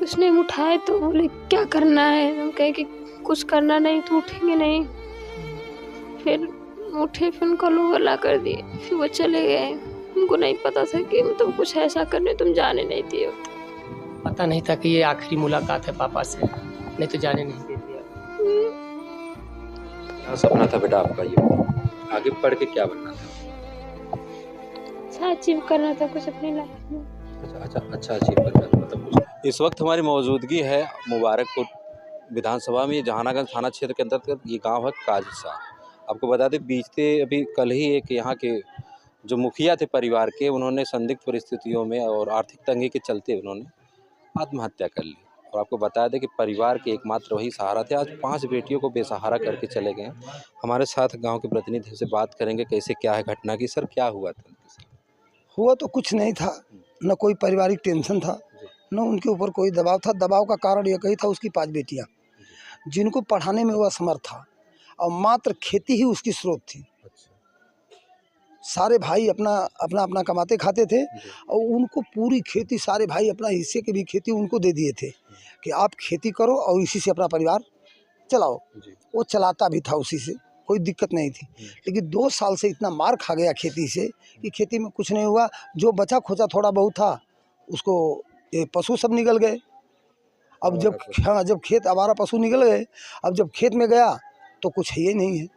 कुछ नहीं उठाए तो बोले क्या करना है, हम कहे कि कुछ करना नहीं तो उठेंगे नहीं। फिर उठे, फिर उनका लोहा ला कर दिए, फिर वो चले गए। उनको नहीं पता था कि मतलब कुछ ऐसा करने तुम जाने नहीं दिए। पता नहीं था कि ये आखिरी मुलाकात है पापा से, नहीं तो जाने नहीं दे दिया। क्या सपना था बेटा आपका, ये आगे पढ़ के क्या बनना था? अच्छा अचीव करना था कुछ अपनी लाइफ में। अच्छा अचीव करना था, मतलब कुछ। इस वक्त हमारी मौजूदगी है मुबारकपुर विधानसभा में, जहानागंज थाना क्षेत्र के अंतर्गत ये गांव है काजसा। आपको बता दें, बीते अभी कल ही एक यहाँ के जो मुखिया थे परिवार के, उन्होंने संदिग्ध परिस्थितियों में और आर्थिक तंगी के चलते उन्होंने आत्महत्या कर ली। और आपको बता दें कि परिवार के एकमात्र वही सहारा थे। आज 5 बेटियों को बेसहारा करके चले गए। हमारे साथ गांव के प्रतिनिधि से बात करेंगे, कैसे क्या है घटना की। सर क्या हुआ था? हुआ तो कुछ नहीं था, न कोई पारिवारिक टेंशन था, न उनके ऊपर कोई दबाव था। दबाव का कारण यह ही था, उसकी 5 बेटियां जिनको पढ़ाने में वह असमर्थ था और मात्र खेती ही उसकी स्रोत थी। सारे भाई अपना अपना अपना कमाते खाते थे और उनको पूरी खेती, सारे भाई अपना हिस्से की भी खेती उनको दे दिए थे कि आप खेती करो और इसी से अपना परिवार चलाओ। वो चलाता भी था, उसी से कोई दिक्कत नहीं थी। लेकिन 2 साल से इतना मार खा गया खेती से कि खेती में कुछ नहीं हुआ। जो बचा खोचा थोड़ा बहुत था उसको ये पशु सब निकल गए। अब जब खेत आवारा पशु निकल गए, अब जब खेत में गया तो कुछ है ही नहीं है।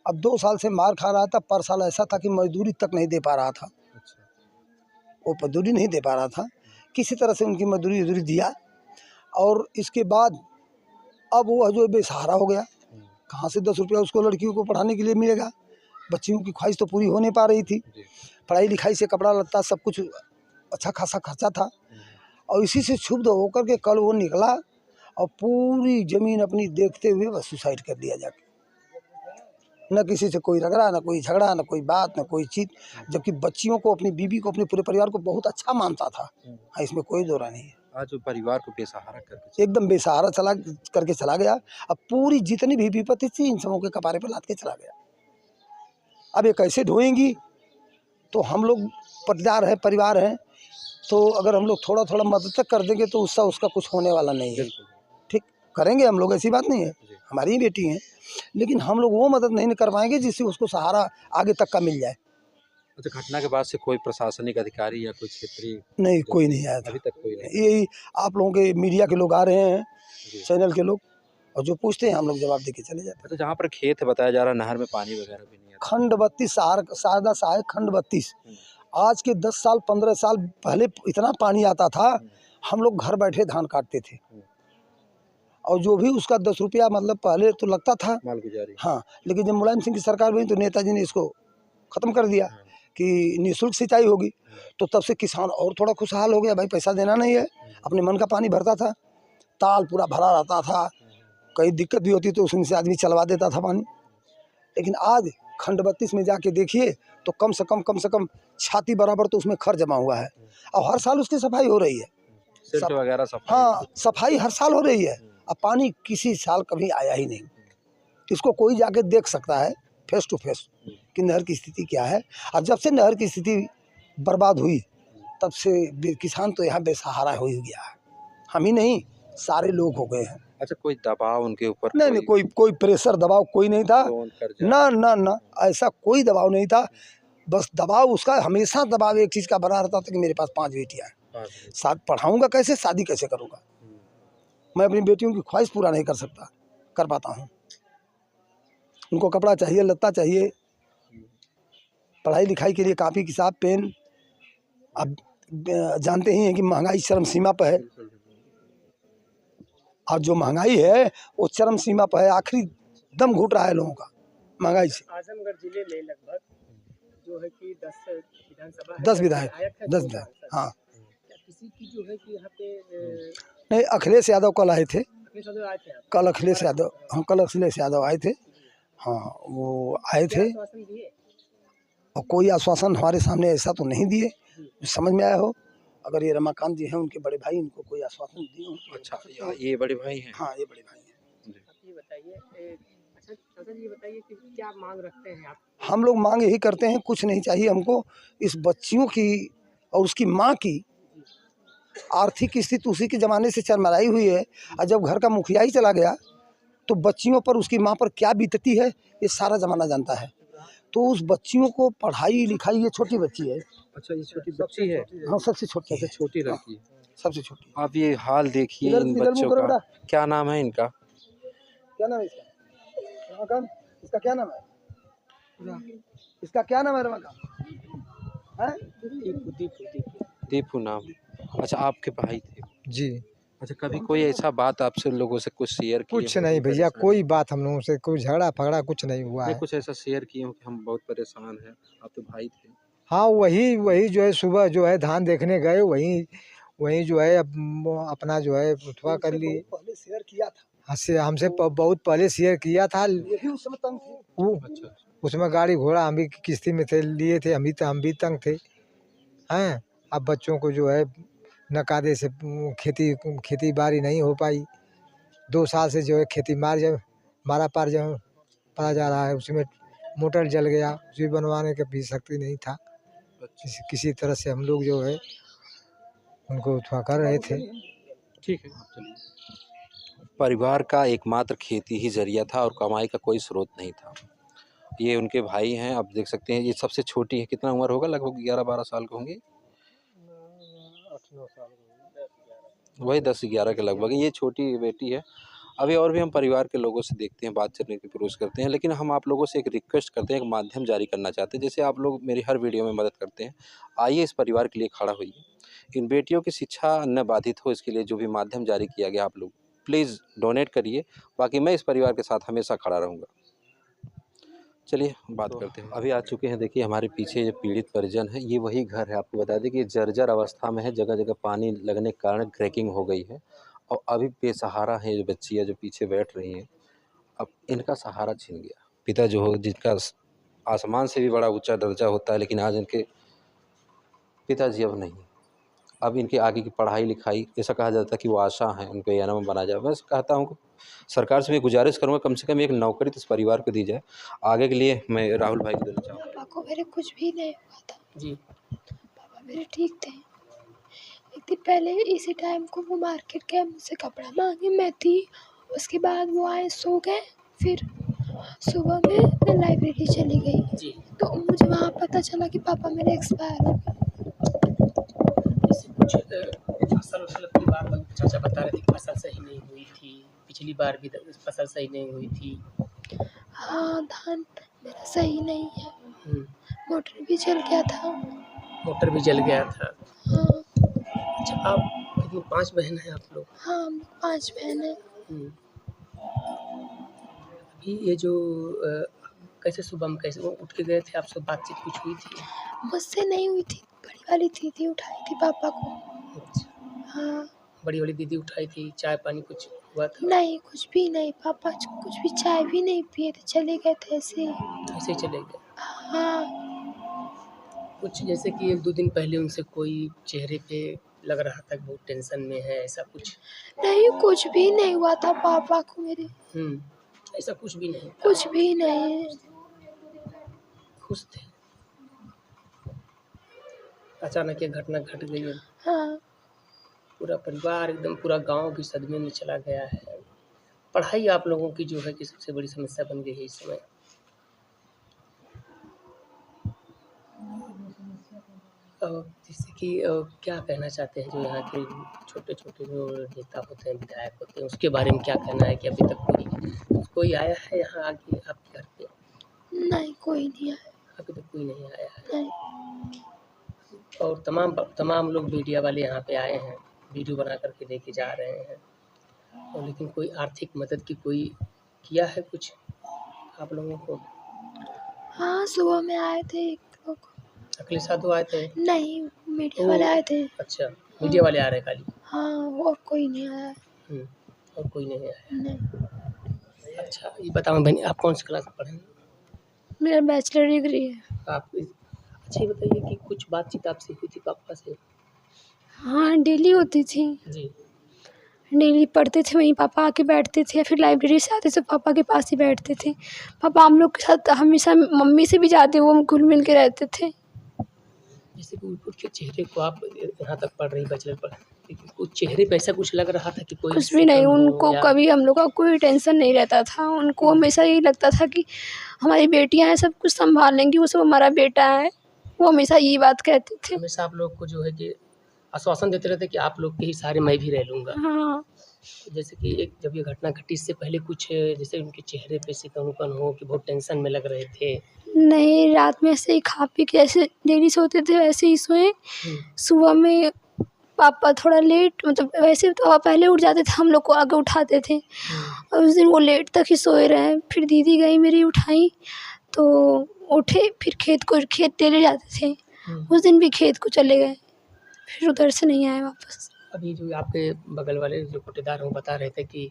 अब 2 साल से मार खा रहा था। पर साल ऐसा था कि मजदूरी तक नहीं दे पा रहा था। वो मजदूरी नहीं दे पा रहा था, किसी तरह से उनकी मजदूरी दिया। और इसके बाद अब वो जो बेसहारा हो गया। कहाँ से 10 रुपया उसको लड़कियों को पढ़ाने के लिए मिलेगा? बच्चियों की ख्वाहिश तो पूरी हो नहीं पा रही थी। पढ़ाई लिखाई से कपड़ा लत्ता सब कुछ अच्छा खासा खर्चा था। और इसी से क्षुब्ध होकर के कल वो निकला और पूरी ज़मीन अपनी देखते हुए बस सुसाइड कर लिया जाके। न किसी से कोई रगड़ा, न कोई झगड़ा, न कोई बात, न कोई चीज। जबकि बच्चियों को, अपनी बीवी को, अपने पूरे परिवार को बहुत अच्छा मानता था। हाँ, इसमें कोई दो राय नहीं है। आज परिवार को बेसहारा करके एकदम बेसहारा करके चला गया। अब पूरी जितनी भी विपत्ति थी इन सबों के कपारे पर लाद के चला गया। अब ये कैसे ढोएंगी? तो हम लोग पटदार हैं, परिवार हैं, तो अगर हम लोग थोड़ा थोड़ा मदद तक कर देंगे तो उसका कुछ होने वाला नहीं है। ठीक करेंगे हम लोग, ऐसी बात नहीं है, हमारी ही बेटी हैं। लेकिन हम लोग वो मदद नहीं कर पाएंगे जिससे उसको सहारा आगे तक का मिल जाए। अच्छा, घटना के बाद से कोई प्रशासनिक अधिकारी या कोई क्षेत्रीय? नहीं, कोई नहीं आया था अभी तक कोई नहीं। यही आप लोगों के मीडिया के लोग आ रहे हैं, चैनल के लोग, और जो पूछते हैं हम लोग जवाब दे के चले जाते हैं। अच्छा, जहाँ पर खेत है बताया जा रहा है, नहर में पानी वगैरह भी नहीं है? खंड 32 शारदा सहायक खंड 32। आज के 10 साल 15 साल पहले इतना पानी आता था, हम लोग घर बैठे धान काटते थे। और जो भी उसका 10 रुपया मतलब पहले तो लगता था मालगुजारी। हाँ, लेकिन जब मुलायम सिंह की सरकार बनी तो नेताजी ने इसको ख़त्म कर दिया कि निःशुल्क सिंचाई होगी। तो तब से किसान और थोड़ा खुशहाल हो गया, भाई पैसा देना नहीं है, अपने मन का पानी भरता था। ताल पूरा भरा रहता था, कहीं दिक्कत भी होती तो उसमें से आदमी चलवा देता था पानी। लेकिन आज खंड 32 में जाके देखिए तो कम से कम छाती बराबर तो उसमें खर जमा हुआ है। और हर साल उसकी सफाई हो रही है, वगैरह सफाई। हाँ, सफाई हर साल हो रही है। अब पानी किसी साल कभी आया ही नहीं। इसको कोई जाके देख सकता है फेस टू फेस कि नहर की स्थिति क्या है। और जब से नहर की स्थिति बर्बाद हुई तब से किसान तो यहाँ बेसहारा हो ही गया है। हम ही नहीं, सारे लोग हो गए हैं। अच्छा, कोई दबाव उनके ऊपर? नहीं, कोई प्रेशर दबाव कोई नहीं था। ना ना ना, ऐसा कोई दबाव नहीं था। बस दबाव उसका हमेशा दबाव एक चीज़ का बना रहता था कि मेरे पास 5 बेटियाँ हैं, साथ पढ़ाऊँगा कैसे, शादी कैसे करूँगा? मैं अपनी बेटियों की ख्वाहिश पूरा नहीं कर पाता हूँ। उनको कपड़ा चाहिए, लत्ता चाहिए, पढ़ाई लिखाई के लिए कापी किताब पेन। अब जानते ही हैं कि महंगाई चरम सीमा पर है। और जो महंगाई है वो चरम सीमा पर है, आखिरी दम घुट रहा है लोगों का महंगाई से। आजमगढ़ जिले में लगभग जो है कि 10 विधानसभा 10 विधायक, हाँ। किसी की जो है कि यहाँ पे नहीं, अखिलेश यादव कल आए थे। कल अखिलेश यादव आए थे। हाँ, वो आए थे और कोई आश्वासन हमारे सामने ऐसा तो नहीं दिए समझ में आया हो। अगर ये रमाकांत जी हैं, उनके बड़े भाई, इनको कोई आश्वासन दिए। अच्छा, ये बड़े भाई हैं? हाँ, ये बड़े भाई हैं। ये बताइए, अच्छा चाचा जी, ये बताइए कि क्या मांग रखते हैं आप? हम लोग मांग यही करते हैं, कुछ नहीं चाहिए हमको। इस बच्चियों की और उसकी माँ की आर्थिक स्थिति उसी के ज़माने से चरमराई हुई है। और जब घर का मुखिया ही चला गया तो बच्चियों पर, उसकी माँ पर क्या बीतती है ये सारा ज़माना जानता है। तो उस बच्चियों को पढ़ाई लिखाई, ये छोटी बच्ची है। अच्छा, ये छोटी बच्ची है? हाँ, सबसे छोटी है। छोटी लड़की है, सबसे छोटी। आप ये हाल देखिए इन इधर बच्चों मुँह करो का। बेटा। क्या नाम है इनका? क्या नाम है इसका? रमाकांत। इसका क्या नाम है? इसका क्या नाम है रमाकांत? हैं? दीपू नाम। अच्छा, आपके भाई थे? जी। अच्छा, कभी कोई ऐसा बात आपसे लोगों से कुछ शेयर किए कुछ हो नहीं कि भैया, परेशानी? कोई बात हम लोगों से कोई झगड़ा फगड़ा कुछ नहीं हुआ नहीं, है। कुछ ऐसा शेयर किए हो कि हम बहुत परेशान हैं, आप तो भाई थे। हाँ, वही जो है सुबह जो है धान देखने गए, वही जो है अपना जो है उठवा कर लिए। पहले शेयर किया था। हमसे बहुत पहले शेयर किया था। ये भी उस समय तंग थे। अच्छा, उसमें गाड़ी घोड़ा हम भी किस्ती में थे, लिए थे, हम भी तंग थे हैं। अब बच्चों को जो है नकादे से खेती बाड़ी नहीं हो पाई। 2 साल से जो है खेती मारा पार जो पड़ा जा रहा है। उसमें मोटर जल गया, उसे बनवाने का भी शक्ति नहीं था। किसी तरह से हम लोग जो है उनको उठवा कर रहे थे। ठीक है, चलिए। परिवार का एकमात्र खेती ही जरिया था और कमाई का कोई स्रोत नहीं था। ये उनके भाई हैं, आप देख सकते हैं। ये सबसे छोटी है, कितना उम्र होगा? लगभग 11-12 साल के होंगे, 8-9 साल वही 10-11 के लगभग। ये छोटी बेटी है। अभी और भी हम परिवार के लोगों से देखते हैं, बात करने की कोशिश करते हैं, लेकिन हम आप लोगों से एक रिक्वेस्ट करते हैं, एक माध्यम जारी करना चाहते हैं। जैसे आप लोग मेरी हर वीडियो में मदद करते हैं, आइए इस परिवार के लिए खड़ा होइए। इन बेटियों की शिक्षा न बाधित हो, इसके लिए जो भी माध्यम जारी किया गया, आप लोग प्लीज़ डोनेट करिए। बाकी मैं इस परिवार के साथ हमेशा खड़ा रहूँगा। चलिए बात करते हैं। अभी आ चुके हैं, देखिए हमारे पीछे जो पीड़ित परिजन है, ये वही घर है। आपको बता दें कि ये जर्जर अवस्था में है, जगह जगह पानी लगने के कारण क्रैकिंग हो गई है और अभी बेसहारा है ये बच्चियाँ जो पीछे बैठ रही हैं। अब इनका सहारा छिन गया। पिता जो हो, जिनका आसमान से भी बड़ा ऊंचा दर्जा होता है, लेकिन आज इनके पिताजी अब नहीं। अब इनके आगे की पढ़ाई लिखाई, ऐसा कहा जाता है कि वो आशा है, उनको एएनएम बना जाए। मैं कहता हूँ सरकार से मैं गुजारिश करूँगा कम से कम एक नौकरी तो इस परिवार को दी जाए। आगे के लिए मैं राहुल भाई को देना चाहूँगा। पापा को मेरे कुछ भी नहीं हुआ था जी। पापा मेरे ठीक थे। एक दिन पहले इसी टाइम को वो मार्केट गए, मुझसे कपड़ा मांगे, मैं थी। उसके बाद वो आए, सो गए। फिर सुबह में मैं लाइब्रेरी चली गई जी। तो मुझे वहाँ पता चला कि पापा मेरे एक्सपायर हो गए। जैसे कुछ फसल उसल की बार चाचा बता रहे थे कि फसल सही नहीं हुई थी, पिछली बार भी फसल सही नहीं हुई थी। हाँ, धान मेरा सही नहीं है। मोटर भी जल गया था। मोटर भी जल गया था। हाँ। अच्छा, आप कितनी 5 बहन हैं आप लोग? हाँ, हम लोग 5 बहन हैं। अभी ये जो कैसे सुबह में कैसे वो उठ के गए थे, आपसे बातचीत कुछ हुई थी? मुझसे नहीं हुई थी, बड़ी वाली दीदी उठाई थी पापा को। अच्छा, हाँ। बड़ी वाली दीदी उठाई थी। चाय पानी कुछ हुआ था? नहीं, कुछ भी नहीं। पापा कुछ भी चाय भी नहीं पिए थे, चले गए थे ऐसे ही। ऐसे ही चले गए? हाँ। कुछ जैसे कि 1-2 दिन पहले उनसे कोई चेहरे पे लग रहा था कि बहुत टेंशन में है, ऐसा कुछ? नहीं, कुछ भी नहीं हुआ था पापा को मेरे। ऐसा कुछ भी नहीं? कुछ भी नहीं। खुश थे? अचानक ये घटना घट गई है। हाँ। पूरा परिवार एकदम, पूरा गांव भी सदमे में चला गया है। पढ़ाई आप लोगों की जो है कि सबसे बड़ी समस्या बन गई है इस समय। जैसे कि क्या कहना चाहते हैं जो यहाँ के छोटे छोटे जो नेता होते हैं, विधायक होते हैं, उसके बारे में क्या कहना है कि अभी तक कोई आया है यहाँ आगे आपके घर पे? नहीं, कोई नहीं आया। अभी तक कोई नहीं आया है। नहीं। और तमाम लोग मीडिया वाले यहाँ पे आए हैं, वीडियो बना करके लेके जा रहे हैं, और लेकिन कोई आर्थिक मदद की कोई किया है कुछ आप लोगों को? हाँ, सुबह में आए थे एक लोग। अखिलेश यादव आए थे? नहीं, मीडिया वाले आए थे। अच्छा, मीडिया वाले आ रहे हैं खाली? हाँ, और कोई नहीं आया। और कोई नहीं आया? नहीं। अच्छा, ये बताओ बहन, आप कौन सी क्लास में पढ़े? मेरा बैचलर डिग्री है। आप अच्छा ये बताइए कि कुछ बातचीत आपसे हुई थी पापा से? हाँ, डेली होती थी। जी। डेली पढ़ते थे, वहीं पापा आके बैठते थे, फिर लाइब्रेरी से आते थे पापा के पास ही बैठते थे। पापा हम लोग के साथ हमेशा, मम्मी से भी ज़्यादा वो घुल मिल के रहते थे। जैसे कि उनके चेहरे को आप यहाँ तक पढ़ रही बैचलर पर, लेकिन कुछ चेहरे पे ऐसा कुछ लग रहा था कि कोई कुछ भी नहीं, शिकन हो उनको या कभी हम लोग का कोई टेंशन नहीं रहता था। उनको हमेशा यही लगता था कि हमारी बेटियां हैं, सब कुछ संभाल लेंगी, वो सब हमारा बेटा है। वो हमेशा यही बात कहते थे। हमेशा आप लोग को जो है कि आश्वासन देते रहते कि आप लोग के ही सहारे मैं भी रह लूँगा। हाँ, जैसे कि एक जब ये घटना घटी इससे पहले कुछ जैसे उनके चेहरे पे सिकन-विकन हो कि बहुत टेंशन में लग रहे थे? नहीं, रात में ऐसे ही खा पी के ऐसे देरी सोते थे वैसे ही सोए। हुँ, सुबह में पापा थोड़ा लेट, मतलब वैसे तो पापा पहले उठ जाते थे, हम लोग को आगे उठाते थे। हुँ, और उस दिन वो लेट तक ही सोए रहे। फिर दीदी गई मेरी उठाई, तो उठे, फिर खेत ले जाते थे। हुँ। उस दिन भी खेत को चले गए, फिर उधर से नहीं आए वापस। अभी जो आपके बगल वाले जो पट्टेदार हैं वो बता रहे थे कि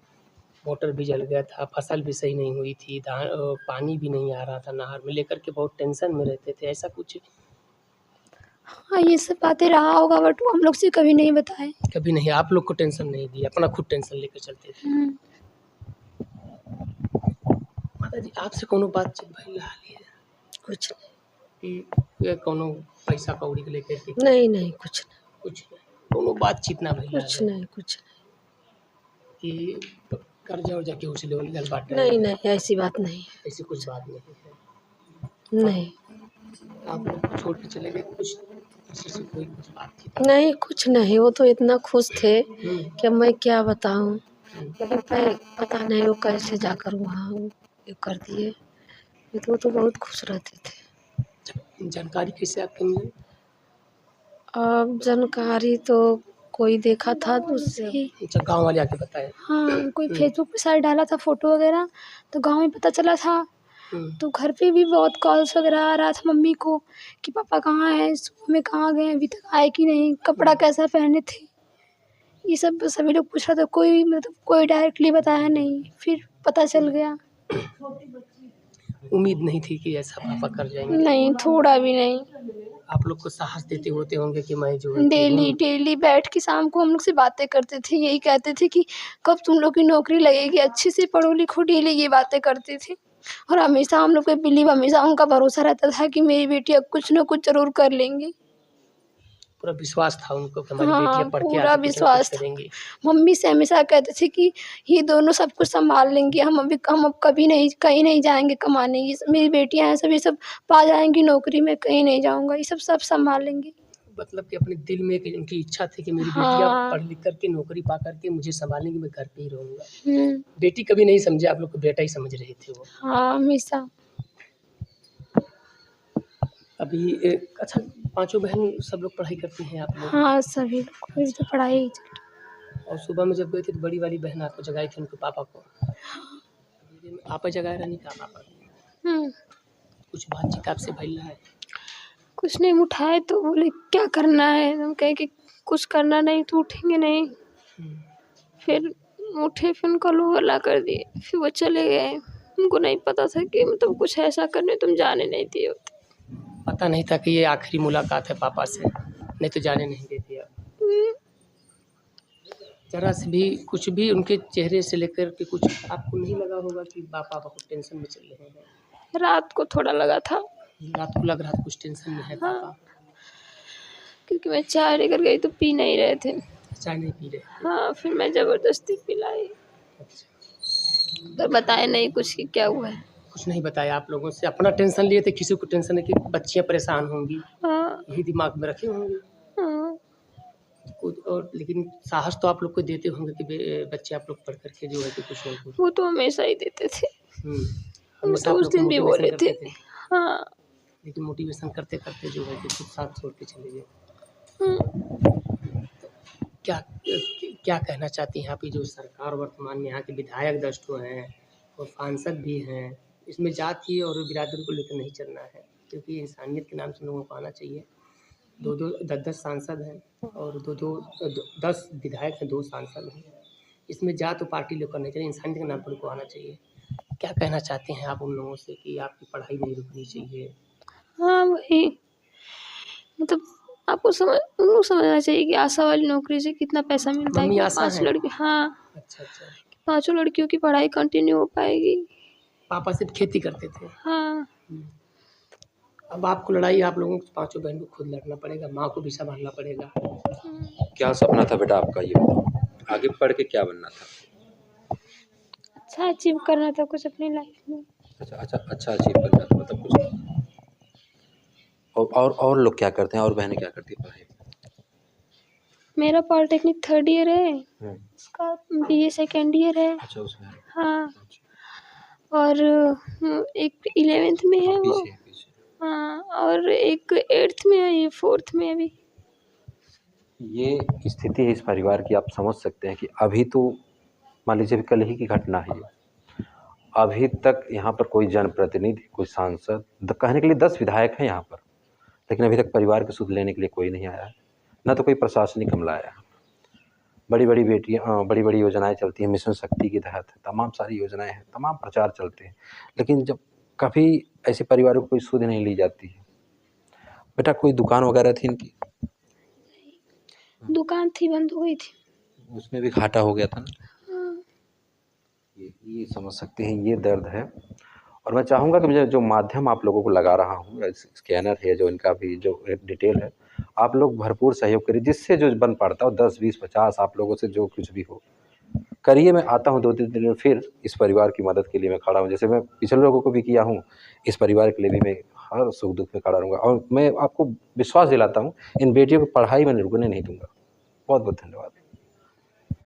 मोटर भी जल गया था, फसल भी सही नहीं हुई थी, पानी भी नहीं आ रहा था नहर में, लेकर के बहुत टेंशन में रहते थे, ऐसा कुछ? हाँ, ये सब बातें रहा होगा, बट वो हम लोग से कभी नहीं बताए। कभी नहीं, आप लोग को टेंशन नहीं दी, अपना खुद टेंशन लेकर चलते थे। माताजी आपसे कोनो बातचीत भइल रहली है कुछ कि ये कोनो पैसा कौड़ी के लेकर के? नहीं नहीं कुछ कुछ नहीं, कोनो बातचीत ना भइल कुछ रहले नहीं कुछ कि कर्जा-वर्जा केहू से लेवल गइल बाटे? नहीं नहीं ऐसी बात नहीं है। ऐसी कुछ बात नहीं है। नहीं आप लोग छोड़ के चले गए, कुछ किसी से कोई कुछ बातचीत? नहीं कुछ नहीं, वो तो इतना खुश थे हुँ, कि मैं क्या बताऊं। हुँ। लेकिन पता नहीं वो कैसे जाकर वहाँ ये कर दिए। ये तो वो तो बहुत खुश रहते थे। जानकारी कैसे आपको मिली? अब जानकारी तो कोई देखा था तो उससे ही। अच्छा, गाँव वाले आके बताए? हाँ, कोई फेसबुक पे शायद डाला था फ़ोटो वगैरह, तो गाँव में पता चला था। हुँ, तो घर पे भी बहुत कॉल्स वगैरह आ रहा था मम्मी को कि पापा कहाँ हैं, सुबह में कहाँ गए, अभी तक आए कि नहीं, कपड़ा कैसा पहने थे। ये सब सभी लोग पूछ रहा था, कोई मतलब कोई डायरेक्टली बताया नहीं, फिर पता चल गया। उम्मीद नहीं थी कि ऐसा पापा कर जाएँगे। नहीं, थोड़ा भी नहीं। आप लोग को साहस देते होते होंगे कि मैं जो है कि डेली डेली बैठ के शाम को हम लोग से बातें करते थे, यही कहते थे कि कब तुम लोग की नौकरी लगेगी, अच्छे से पढ़ो लिखो, डेली ये बातें करते थे। और हमेशा हम लोग पे बिलीव, हमेशा उनका भरोसा रहता था कि मेरी बेटी अब कुछ ना कुछ ज़रूर कर लेंगी। पूरा विश्वास था उनको कि हमारी हाँ, बेटियाँ पढ़ के पूरा आगे कुछ ना कुछ विश्वास था। करेंगी। मम्मी से हमेशा कहते थे कि ये दोनों सब कुछ संभाल लेंगी, हम अब कभी नहीं कहीं नहीं जाएँगे कमाने, ये सब मेरी बेटियाँ हैं, सब ये सब पा जाएँगी नौकरी, मैं कहीं नहीं जाऊँगा, ये सब संभाल लेंगी। मतलब कि अपने दिल में एक उनकी इच्छा थी कि मेरी बेटियाँ हाँ। पढ़ लिख कर के नौकरी पा कर के मुझे सँभालेंगी, मैं घर पे ही रहूँगा। हुँ, बेटी कभी नहीं समझे, आप लोग को बेटा ही समझ रहे थे वो। हाँ, हमेशा। अभी अच्छा, पाँचों बहन सब लोग पढ़ाई करती हैं आप लोग? हाँ, सभी लोग अभी तो पढ़ाई ही चल रही। और सुबह में जब गए थे तो बड़ी वाली बहन आपको जगाई थी उनके पापा को? आपा जगाए रहनी का पापा को? हुँ, कुछ बातचीत आपसे भइल है? कुछ नहीं, उठाए तो बोले क्या करना है, हम कहे कि कुछ करना नहीं तो उठेंगे नहीं। हुँ, फिर उठे, फिर उनका लोवर ला कर दिए, फिर वो चले गए। उनको नहीं पता था कि मतलब कुछ ऐसा करने तुम जाने नहीं दिए होते। पता नहीं था कि ये आखिरी मुलाकात है पापा से, नहीं तो जाने नहीं देते आप। हुँ, ज़रा से भी कुछ भी उनके चेहरे से लेकर के कुछ आपको नहीं लगा होगा कि पापा बहुत टेंशन में चल रहे हैं? रात को थोड़ा लगा था, रात को लग रहा था कुछ टेंशन में है हाँ। पापा? क्योंकि मैं चाय लेकर गई तो पी नहीं रहे थे। चाय नहीं पी रहे? हाँ, फिर मैं ज़बरदस्ती पिलाई, अच्छा, पर बताए नहीं कुछ कि क्या हुआ है। कुछ नहीं बताया आप लोगों से, अपना टेंशन लिए थे, किसी को टेंशन है कि बच्चियाँ परेशान होंगी, हाँ, यही दिमाग में रखे होंगे। हाँ, और लेकिन साहस तो आप लोग को देते होंगे कि बच्चे आप लोग पढ़ कर के जो है कि कुछ और कुछ। वो तो हमेशा ही देते थे। हमेशा तो आप उस लोग को दिन भी मोटिवेशन बोले थे। करते थे, हाँ, लेकिन मोटिवेशन करते करते जो है कि खुद साथ छोड़ के चले गए। क्या क्या कहना चाहती हैं आप, ये जो सरकार वर्तमान में यहाँ के विधायक 10 ठो हैं और सांसद भी हैं, इसमें जाति और बिरादरी को लेकर नहीं चलना है, क्योंकि इंसानियत के नाम से लोगों को आना चाहिए। 2-2 10-10 सांसद हैं और 10 विधायक हैं, 2 सांसद हैं। इसमें जात और पार्टी लेकर नहीं चाहिए, इंसानियत के नाम पर उनको आना चाहिए। क्या कहना चाहते हैं आप उन लोगों से कि आपकी पढ़ाई नहीं रुकनी चाहिए? हाँ, वही मतलब आपको उनको समझना चाहिए कि आशा वाली नौकरी से कितना पैसा मिलता है मम्मी कि आशा 5 हैं? लड़की, हाँ, अच्छा, अच्छा। 5 लड़कियों की पढ़ाई कंटिन्यू हो पाएगी। पापा सिर्फ खेती करते थे? हाँ, हुँ। अब आपको लड़ाई आप लोगों को पाँचों बहन को खुद लड़ना पड़ेगा, माँ को भी संभालना पड़ेगा। क्या सपना था बेटा आपका, ये बताओ? आगे पढ़ के क्या बनना था? अच्छा अचीव करना था कुछ अपनी लाइफ में। अच्छा अचीव करना था, मतलब कुछ। और लोग क्या करते हैं, और बहनें क्या करती हैं पढ़ाई में? मेरा पॉलिटेक्निक 3rd ईयर है, उसका BA 2nd ईयर है। अच्छा उसमें। हाँ, और एक 11th में है वो। पीछे। हाँ, और एक 8th में है, ये 4th में अभी। ये स्थिति है इस परिवार की, आप समझ सकते हैं कि अभी तो मान लीजिए कल ही की घटना है ये। अभी तक यहाँ पर कोई जनप्रतिनिधि, कोई सांसद, कहने के लिए 10 विधायक हैं यहाँ पर, लेकिन अभी तक परिवार की सुध लेने के लिए कोई नहीं आया है, ना तो कोई प्रशासनिक अमला आया है। बड़ी बड़ी योजनाएं चलती हैं, मिशन शक्ति के तहत तमाम सारी योजनाएं हैं, तमाम प्रचार चलते हैं, लेकिन जब कभी ऐसे परिवारों को कोई सुध नहीं ली जाती है। बेटा कोई दुकान वगैरह थी इनकी? दुकान थी, बंद हो गई थी। उसमें भी घाटा हो गया था ना। हाँ। ये समझ सकते हैं, ये दर्द है। और मैं चाहूँगा कि मुझे जो माध्यम आप लोगों को लगा रहा हूँ, स्कैनर है जो, इनका भी जो डिटेल है, आप लोग भरपूर सहयोग करिए, जिससे जो बन पड़ता हो 10, 20, 50 आप लोगों से जो कुछ भी हो करिए। मैं आता हूँ 2-3 दिन में फिर इस परिवार की मदद के लिए मैं खड़ा हूँ, जैसे मैं पिछले लोगों को भी किया हूँ, इस परिवार के लिए भी मैं हर सुख दुख में खड़ा रहूँगा। और मैं आपको विश्वास दिलाता हूँ, इन बेटियों की पढ़ाई में रुकने नहीं दूँगा। बहुत बहुत धन्यवाद।